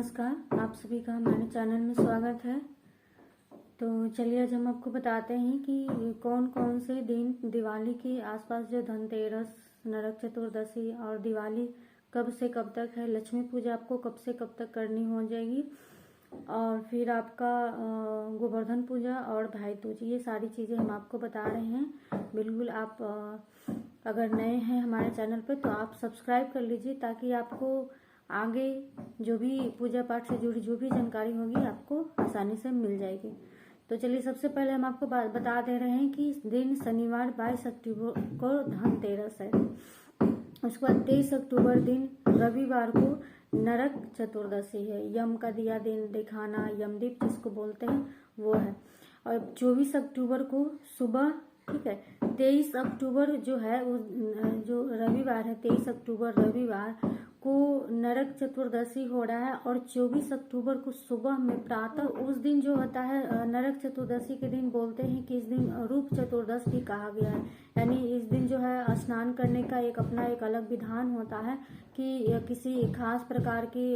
नमस्कार, आप सभी का हमारे चैनल में स्वागत है। तो चलिए आज हम आपको बताते हैं कि कौन कौन से दिन दिवाली के आसपास जो धनतेरस, नरक चतुर्दशी और दिवाली कब से कब तक है, लक्ष्मी पूजा आपको कब से कब तक करनी हो जाएगी, और फिर आपका गोवर्धन पूजा और भाई दूज, ये सारी चीज़ें हम आपको बता रहे हैं। बिल्कुल आप अगर नए हैं हमारे चैनल पर तो आप सब्सक्राइब कर लीजिए, ताकि आपको आगे जो भी पूजा पाठ से जुड़ी जो भी जानकारी होगी आपको आसानी से मिल जाएगी। तो चलिए सबसे पहले हम आपको बता दे रहे हैं कि इस दिन शनिवार 22 अक्टूबर को धनतेरस है। उसके बाद 23 अक्टूबर दिन रविवार को नरक चतुर्दशी है। यम का दिया दिन दिखाना, यमदीप जिसको बोलते हैं वो है। और 24 अक्टूबर को सुबह, ठीक है, 23 अक्टूबर जो है वो जो रविवार है, 23 अक्टूबर रविवार को नरक चतुर्दशी हो रहा है। और 24 अक्टूबर को सुबह में प्रातः, उस दिन जो होता है नरक चतुर्दशी के दिन बोलते हैं कि इस दिन रूप चतुर्दश भी कहा गया है। यानी इस दिन जो है स्नान करने का अपना एक अलग विधान होता है कि किसी खास प्रकार की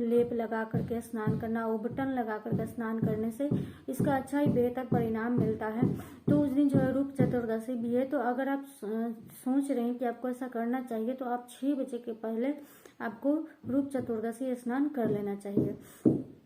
लेप लगा करके स्नान करना, उबटन लगा करके स्नान करने से इसका अच्छा ही बेहतर परिणाम मिलता है। तो उस दिन जो है रूप चतुर्दशी भी है। तो अगर आप सोच रहे हैं कि आपको ऐसा करना चाहिए तो आप 6 बजे के पहले आपको रूप चतुर्दशी स्नान कर लेना चाहिए।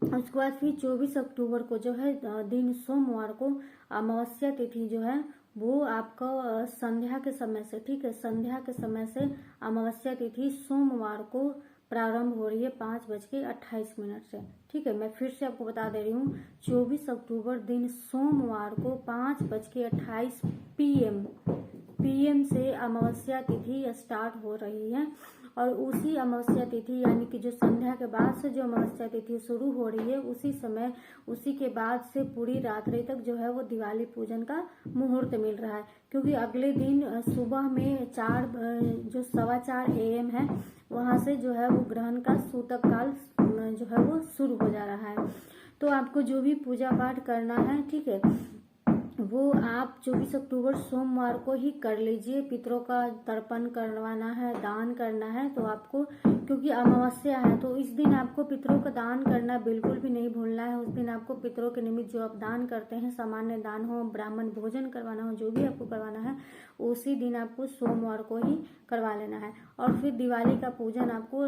उसके बाद फिर 24 अक्टूबर को जो है दिन सोमवार को अमावस्या तिथि जो है वो आपका संध्या के समय से, ठीक है, संध्या के समय से अमावस्या तिथि सोमवार को प्रारंभ हो रही है 5:28 से। ठीक है, मैं फिर से आपको बता दे रही हूँ, 24 अक्टूबर दिन सोमवार को 5:28 PM से अमावस्या तिथि स्टार्ट हो रही है। और उसी अमावस्या तिथि यानी कि जो संध्या के बाद से जो अमावस्या तिथि शुरू हो रही है, उसी समय, उसी के बाद से पूरी रात्रि तक जो है वो दिवाली पूजन का मुहूर्त मिल रहा है। क्योंकि अगले दिन सुबह में 4 AM है, वहां से जो है वो ग्रहण का सूतक काल जो है वो शुरू हो जा रहा है। तो आपको जो भी पूजा पाठ करना है, ठीक है, वो आप 24 अक्टूबर सोमवार को ही कर लीजिए। पितरों का तर्पण करवाना है, दान करना है तो आपको, क्योंकि अमावस्या है तो इस दिन आपको पितरों का दान करना बिल्कुल भी नहीं भूलना है। उस दिन आपको पितरों के निमित्त जो आप दान करते हैं, सामान्य दान हो, ब्राह्मण भोजन करवाना हो, जो भी आपको करवाना है उसी दिन आपको सोमवार को ही करवा लेना है। और फिर दिवाली का पूजन आपको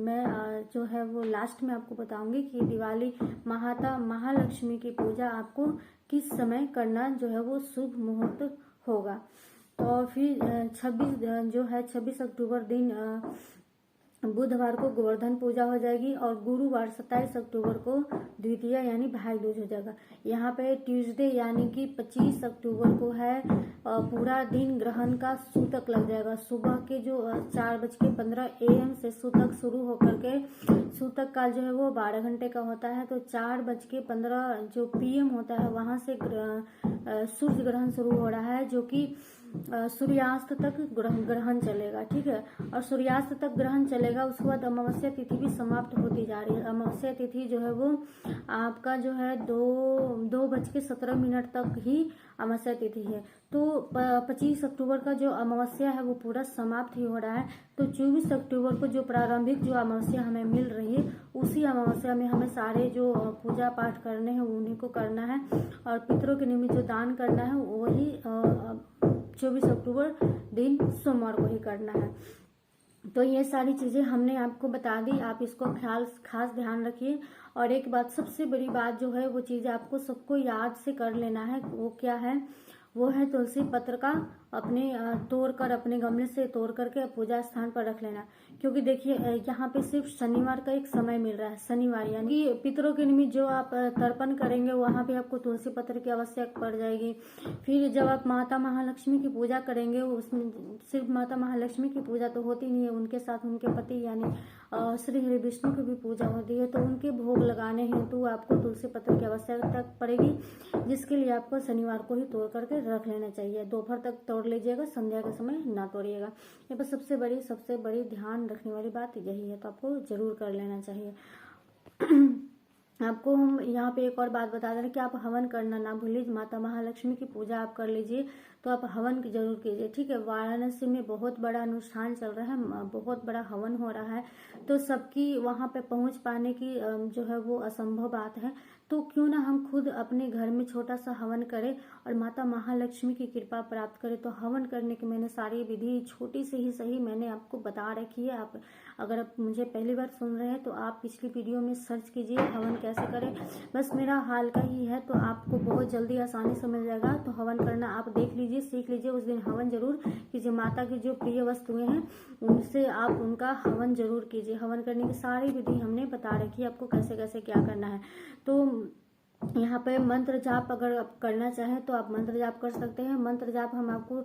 मैं जो है वो लास्ट में आपको बताऊंगी कि दिवाली माता महालक्ष्मी की पूजा आपको किस समय करना जो है वो शुभ मुहूर्त होगा। और फिर 26 अक्टूबर दिन बुधवार को गोवर्धन पूजा हो जाएगी। और गुरुवार 27 अक्टूबर को द्वितीया यानी भाई दूज हो जाएगा। यहाँ पे ट्यूसडे यानी कि 25 अक्टूबर को है पूरा दिन ग्रहण का सूतक लग जाएगा। सुबह के जो 4:15 AM से सूतक शुरू होकर के, सूतक काल जो है वो 12 घंटे का होता है। तो 4:15 जो PM होता है वहां से सूर्य ग्रहण शुरू हो रहा है, जो कि सूर्यास्त तक ग्रहण चलेगा। ठीक है, और सूर्यास्त तक ग्रहण चलेगा। उसके बाद अमावस्या तिथि भी समाप्त होती जा रही है। अमावस्या तिथि जो है वो आपका जो है 2:17 तक ही अमावस्या तिथि है। तो 25 अक्टूबर का जो अमावस्या है वो पूरा समाप्त ही हो रहा है। तो 24 अक्टूबर को जो प्रारंभिक जो अमावस्या हमें मिल रही है, उसी अमावस्या में हमें सारे जो पूजा पाठ करने हैं उन्हीं को करना है। और पितरों के निमित्त जो दान करना है वही 24 अक्टूबर दिन सोमवार को ही करना है। तो ये सारी चीजें हमने आपको बता दी, आप इसको खास ध्यान रखिए। और एक बात, सबसे बड़ी बात जो है वो चीज आपको सबको याद से कर लेना है। वो क्या है? वो है तुलसी पत्र का अपने तोड़ कर, अपने गमले से तोड़ करके पूजा स्थान पर रख लेना। क्योंकि देखिए यहाँ पे सिर्फ शनिवार का एक समय मिल रहा है, शनिवार, यानी पितरों के निमित्त जो आप तर्पण करेंगे वहां पे आपको तुलसी पत्र की आवश्यकता पड़ जाएगी। फिर जब आप माता महालक्ष्मी की पूजा करेंगे, उसमें सिर्फ माता महालक्ष्मी की पूजा तो होती नहीं है, उनके साथ उनके पति यानी श्री हरि विष्णु की भी पूजा होती है। तो उनके भोग लगाने हेतु आपको तुलसी पत्र की आवश्यकता पड़ेगी, जिसके लिए आपको शनिवार को ही तोड़ करके रख लेना चाहिए। दोपहर तक तोड़ लीजिएगा, संध्या के समय ना तोड़िएगा। ये बस सबसे बड़ी ध्यान रखने वाली बात यही है, तो आपको जरूर कर लेना चाहिए। आपको हम यहाँ पे एक और बात बता दें कि आप हवन करना ना भूलिए। माता महालक्ष्मी की पूजा आप कर लीजिए, तो आप हवन जरूर कीजिए, ठीक है। वाराणसी में बहुत बड़ा अनुष्ठान चल रहा है, बहुत बड़ा हवन हो रहा है, तो सबकी वहां पे पहुंच पाने की जो है वो असंभव बात है। तो क्यों ना हम खुद अपने घर में छोटा सा हवन करें और माता महालक्ष्मी की कृपा प्राप्त करें। तो हवन करने की मैंने सारी विधि छोटी से ही सही मैंने आपको बता रखी है। आप अगर आप मुझे पहली बार सुन रहे हैं तो आप पिछली वीडियो में सर्च कीजिए हवन कैसे करें, बस मेरा हाल का ही है, तो आपको बहुत जल्दी आसानी से मिल जाएगा। तो हवन करना आप देख लीजिए, सीख लीजिए। उस दिन हवन जरूर कीजिए, माता की जो प्रिय वस्तुएं हैं उनसे आप उनका हवन जरूर कीजिए। हवन करने की सारी विधि हमने बता रखी है आपको कैसे कैसे क्या करना है। तो यहाँ पे मंत्र जाप अगर आप करना चाहें तो आप मंत्र जाप कर सकते हैं। मंत्र जाप हम आपको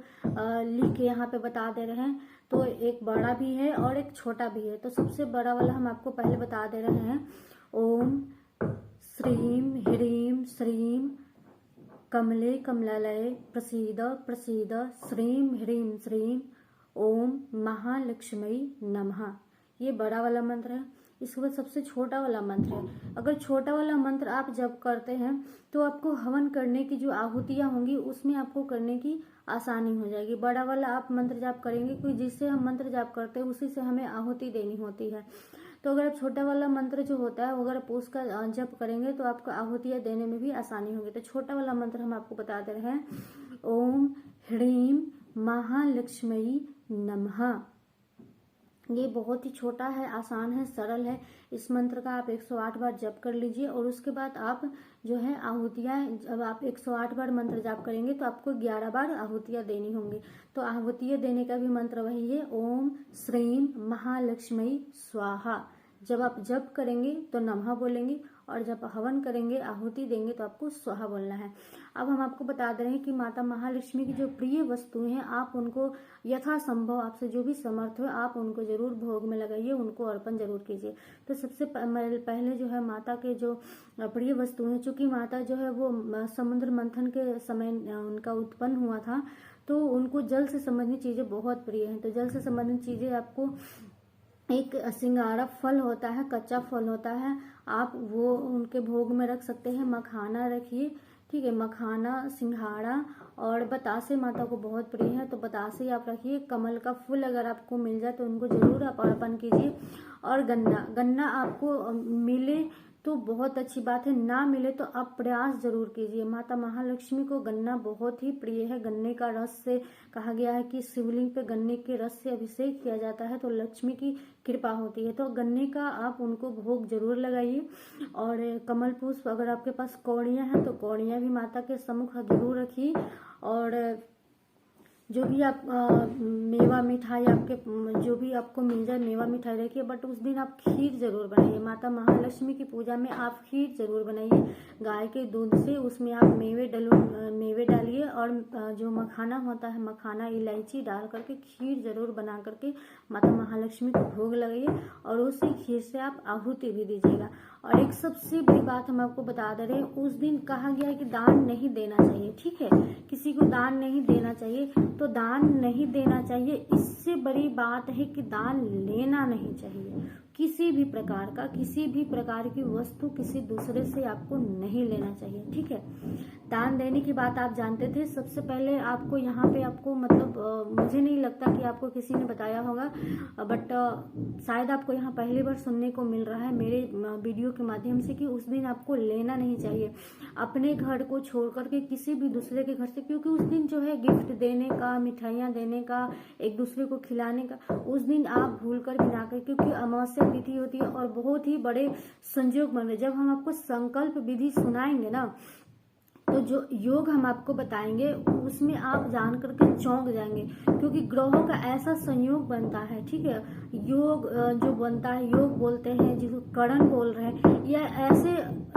लिख के यहाँ पे बता दे रहे हैं। तो एक बड़ा भी है और एक छोटा भी है। तो सबसे बड़ा वाला हम आपको पहले बता दे रहे हैं। ओम श्रीम ह्रीम श्रीम कमले कमलालय प्रसीद प्रसीद श्रीम ह्रीम श्रीम ओम महालक्ष्मी नमः। ये बड़ा वाला मंत्र है। इसके बाद सबसे छोटा वाला मंत्र है। अगर छोटा वाला मंत्र आप जब करते हैं तो आपको हवन करने की जो आहुतियां होंगी उसमें आपको करने की आसानी हो जाएगी। बड़ा वाला आप मंत्र जाप करेंगे क्योंकि जिससे हम मंत्र जाप करते हैं उसी से हमें आहुति देनी होती है। तो अगर आप छोटा वाला मंत्र जो होता है अगर आप उसका जप करेंगे तो आपको आहुतियां देने में भी आसानी होगी। तो छोटा वाला मंत्र हम आपको बता दे रहे हैं। ओम ह्रीम महालक्ष्मी नमः। ये बहुत ही छोटा है, आसान है, सरल है। इस मंत्र का आप 108 बार जप कर लीजिए और उसके बाद आप जो है आहुतियां, जब आप 108 बार मंत्र जाप करेंगे तो आपको 11 बार आहुतियां देनी होंगी। तो आहुतियां देने का भी मंत्र वही है। ओम श्रीम महालक्ष्मी स्वाहा। जब आप जप करेंगे तो नमः बोलेंगे और जब हवन करेंगे आहुति देंगे तो आपको स्वाहा बोलना है। अब हम आपको बता दे रहे हैं कि माता महालक्ष्मी की जो प्रिय वस्तुएं हैं आप उनको यथासंभव आपसे जो भी समर्थ हो आप उनको जरूर भोग में लगाइए, उनको अर्पण जरूर कीजिए। तो सबसे पहले जो है माता के जो प्रिय वस्तुएं, चूंकि माता जो है वो समुद्र मंथन के समय उनका उत्पन्न हुआ था तो उनको जल से संबंधित चीजें बहुत प्रिय हैं। तो जल से संबंधित चीजें आपको एक सिंगाड़ा फल होता है, कच्चा फल होता है, आप वो उनके भोग में रख सकते हैं। मखाना रखिए, ठीक है, मखाना, सिंघाड़ा और बतासे माता को बहुत प्रिय है तो बतासे आप रखिए। कमल का फूल अगर आपको मिल जाए तो उनको जरूर आप अर्पण कीजिए। और गन्ना आपको मिले तो बहुत अच्छी बात है, ना मिले तो आप प्रयास जरूर कीजिए। माता महालक्ष्मी को गन्ना बहुत ही प्रिय है। गन्ने का रस से कहा गया है कि शिवलिंग पे गन्ने के रस से अभिषेक किया जाता है तो लक्ष्मी की कृपा होती है। तो गन्ने का आप उनको भोग जरूर लगाइए। और कमल पुष्प, अगर आपके पास कौड़ियां हैं तो कौड़ियां भी माता के सम्मुख जरूर रखिए। और जो भी आप मेवा मिठाई आपके जो भी आपको मिल जाए मेवा मिठाई रखिए, बट उस दिन आप खीर जरूर बनाइए। माता महालक्ष्मी की पूजा में आप खीर जरूर बनाइए गाय के दूध से। उसमें आप मेवे डालिए और जो मखाना होता है, मखाना इलायची डाल करके खीर जरूर बना करके माता महालक्ष्मी को भोग लगाइए और उसी खीर से आप आहुति भी दीजिएगा। और एक सबसे बड़ी बात हम आपको बता दे रहे हैं, उस दिन कहा गया है कि दान नहीं देना चाहिए, ठीक है, किसी को दान नहीं देना चाहिए। तो दान नहीं देना चाहिए, इससे बड़ी बात है कि दान लेना नहीं चाहिए। किसी भी प्रकार की वस्तु किसी दूसरे से आपको नहीं लेना चाहिए, ठीक है। दान देने की बात आप जानते थे। सबसे पहले आपको यहाँ पे आपको मतलब मुझे नहीं लगता कि आपको किसी ने बताया होगा, बट शायद आपको यहाँ पहली बार सुनने को मिल रहा है मेरे वीडियो के माध्यम से कि उस दिन आपको लेना नहीं चाहिए अपने घर को छोड़ करके किसी भी दूसरे के घर से, क्योंकि उस दिन जो है गिफ्ट देने का, मिठाइयाँ देने का, एक दूसरे को खिलाने का, उस दिन आप भूल कर भी ना करें, क्योंकि अमावस्या तिथि होती है और बहुत ही बड़े संयोग बन रहे। जब हम आपको संकल्प विधि सुनाएंगे ना तो जो योग हम आपको बताएंगे उसमें आप जान करके चौंक जाएंगे, क्योंकि ग्रहों का ऐसा संयोग बनता है, ठीक है। योग जो बनता है, योग बोलते हैं जिसको करण बोल रहे हैं, या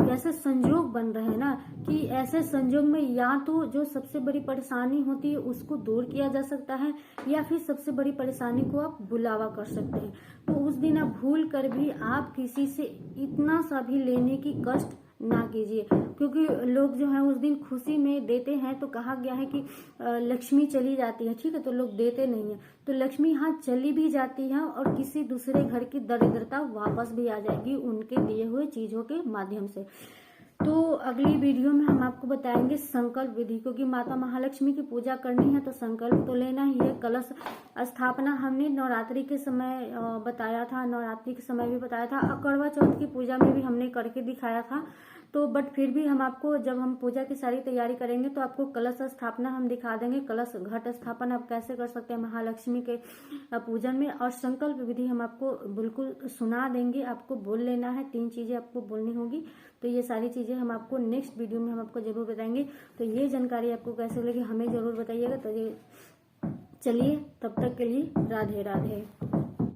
ऐसे संयोग बन रहे हैं ना कि ऐसे संयोग में या तो जो सबसे बड़ी परेशानी होती है उसको दूर किया जा सकता है या फिर सबसे बड़ी परेशानी को आप बुलावा कर सकते हैं। तो उस दिन आप भूल कर भी आप किसी से इतना सा भी लेने की कष्ट ना कीजिए, क्योंकि लोग जो है उस दिन खुशी में देते हैं तो कहा गया है कि लक्ष्मी चली जाती है, ठीक है, तो लोग देते नहीं है। तो लक्ष्मी यहाँ चली भी जाती है और किसी दूसरे घर की दरिद्रता वापस भी आ जाएगी उनके दिए हुए चीजों के माध्यम से। तो अगली वीडियो में हम आपको बताएंगे संकल्प विधि, क्योंकि माता महालक्ष्मी की पूजा करनी है तो संकल्प तो लेना ही है। कलश स्थापना हमने नवरात्रि के समय बताया था, नवरात्रि के समय भी बताया था, और करवा चौथ की पूजा में भी हमने करके दिखाया था। तो बट फिर भी हम आपको, जब हम पूजा की सारी तैयारी करेंगे तो आपको कलश स्थापना हम दिखा देंगे, कलश घट स्थापना आप कैसे कर सकते हैं महालक्ष्मी के पूजन में, और संकल्प विधि हम आपको बिल्कुल सुना देंगे। आपको बोल लेना है, 3 चीजें आपको बोलनी होगी। तो ये सारी चीजें हम आपको नेक्स्ट वीडियो में हम आपको जरूर बताएंगे। तो ये जानकारी आपको कैसे लगी हमें जरूर बताइएगा। तो ये चलिए, तब तक के लिए राधे राधे।